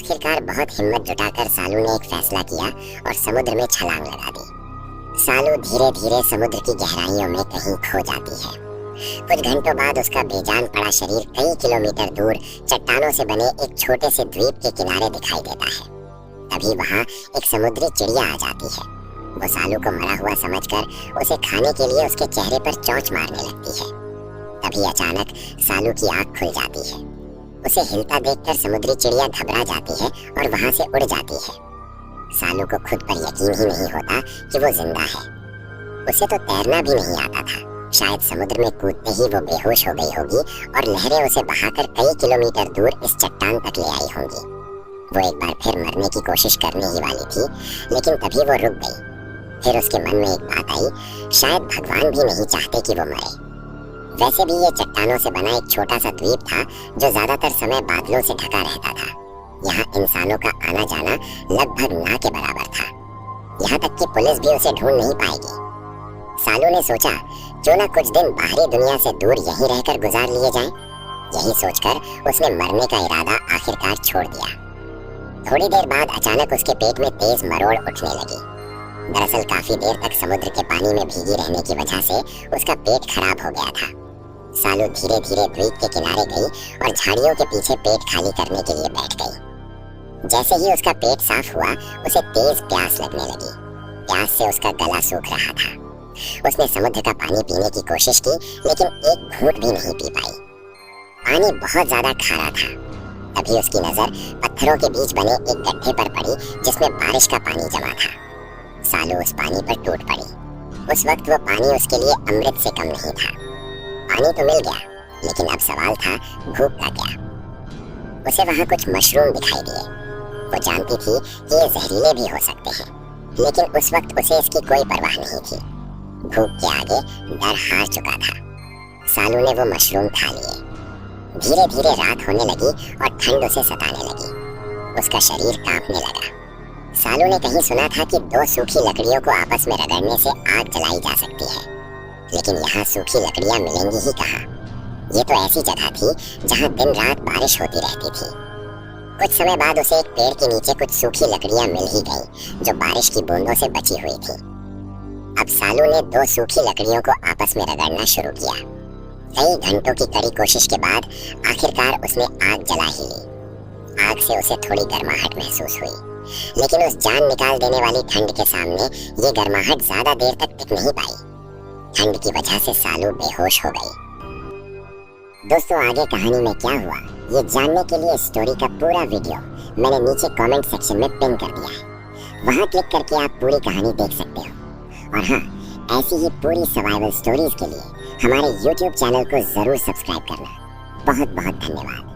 आखिरकार बहुत हिम्मत जुटाकर सालू ने एक फैसला किया और समुद्र में छलांग लगा दी। सालू धीरे धीरे समुद्र की गहराइयों में कहीं खो जाती है। कुछ घंटों बाद उसका बेजान पड़ा शरीर कई किलोमीटर दूर चट्टानों से बने एक छोटे से द्वीप के किनारे दिखाई देता है। तभी वहां एक समुद्री चिड़िया आ जाती है। वो सालू को मरा हुआ समझकर उसे खाने के लिए उसके चेहरे पर चोंच मारने लगती है। तभी अचानक सालू की आंख खुल जाती है। उसे हिलता देखकर समुद्री चिड़िया घबरा जाती है और वहां से उड़ जाती है। सालू को खुद पर यकीन ही नहीं होता कि वो जिंदा है। उसे तो तैरना भी नहीं आता था। शायद समुद्र में कूदते ही वो बेहोश हो गई होगी और लहरें उसे बहाकर कई किलोमीटर दूर इस चट्टान तक ले आई होंगी। वो एक बार फिर मरने की कोशिश करने ही वाली थी, लेकिन तभी वो रुक गई। फिर उसके मन में एक बात आई, शायद भगवान भी नहीं चाहते कि वो मरे। वैसे भी ये चट्टानों से बना एक छोटा सा द्वीप था जो ज्यादातर समय बादलों से ढका रहता था। यहाँ इंसानों का आना जाना लगभग ना के बराबर था। यहाँ तक कि पुलिस भी उसे ढूंढ नहीं पाएगी। सालू ने सोचा, क्यों ना कुछ दिन बाहरी दुनिया से दूर यहीं रहकर गुजार लिए जाएं। यही सोचकर उसने मरने का इरादा आखिरकार छोड़ दिया। थोड़ी देर बाद अचानक उसके पेट में तेज मरोड़ उठने लगी। दरअसल काफी देर तक समुद्र के पानी में भीगी रहने की वजह से उसका पेट खराब हो गया था। सालू धीरे धीरे द्वीप के किनारे गई और झाड़ियों के पीछे पेट खाली करने के लिए बैठ गई। जैसे ही उसका पेट साफ हुआ, उसे तेज प्यास लगने लगी। प्यास से उसका गला सूख रहा था। उसने समुद्र का पानी पीने की कोशिश की, लेकिन एक घूंट भी नहीं पी पाई। पानी बहुत ज्यादा खारा था। तभी उसकी नजर पत्थरों के बीच बने एक गड्ढे पर पड़ी जिसमें बारिश का पानी जमा था। सालू उस पानी पर टूट पड़ी। उस वक्त वो पानी उसके लिए अमृत से कम नहीं था। पानी तो मिल गया, लेकिन अब सवाल था भूख का क्या। उसे वहां कुछ मशरूम दिखाई दिए। वो जानती थी कि ये जहरीले भी हो सकते हैं, लेकिन उस वक्त उसे इसकी कोई परवाह नहीं थी। भूख के आगे डर हार चुका था। सालू ने वो मशरूम खा लिए। धीरे धीरे रात होने लगी और ठंड उसे सताने लगी। उसका शरीर कांपने लगा। सालू ने कहीं सुना था कि दो सूखी लकड़ियों को आपस में रगड़ने से आग जलाई जा सकती है, लेकिन यहाँ सूखी लकड़ियाँ मिलेंगी ही कहाँ। ये तो ऐसी जगह थी जहाँ दिन रात बारिश होती रहती थी। कुछ समय बाद उसे एक पेड़ के नीचे कुछ सूखी लकड़ियाँ मिल ही गईं, जो बारिश की बूंदों से बची हुई थी। अब सालू ने दो सूखी लकड़ियों को आपस में रगड़ना शुरू किया। कई घंटों की कड़ी कोशिश के बाद आखिरकार उसने आग जला ही ली। आग से उसे थोड़ी गर्माहट महसूस हुई, लेकिन उस जान निकाल देने वाली ठंड के सामने ये गर्माहट ज्यादा देर तक टिक नहीं पाई। ठंड की वजह से सालू बेहोश हो गई। दोस्तों, आगे कहानी में क्या हुआ, ये जानने के लिए स्टोरी का पूरा वीडियो मैंने नीचे कमेंट सेक्शन में पिन कर दिया है। वहां क्लिक करके आप पूरी कहानी देख सकते हो। और हाँ, ऐसी ही पूरी सर्वाइवल स्टोरीज के लिए हमारे YouTube चैनल को जरूर सब्सक्राइब करना। बहुत बहुत धन्यवाद।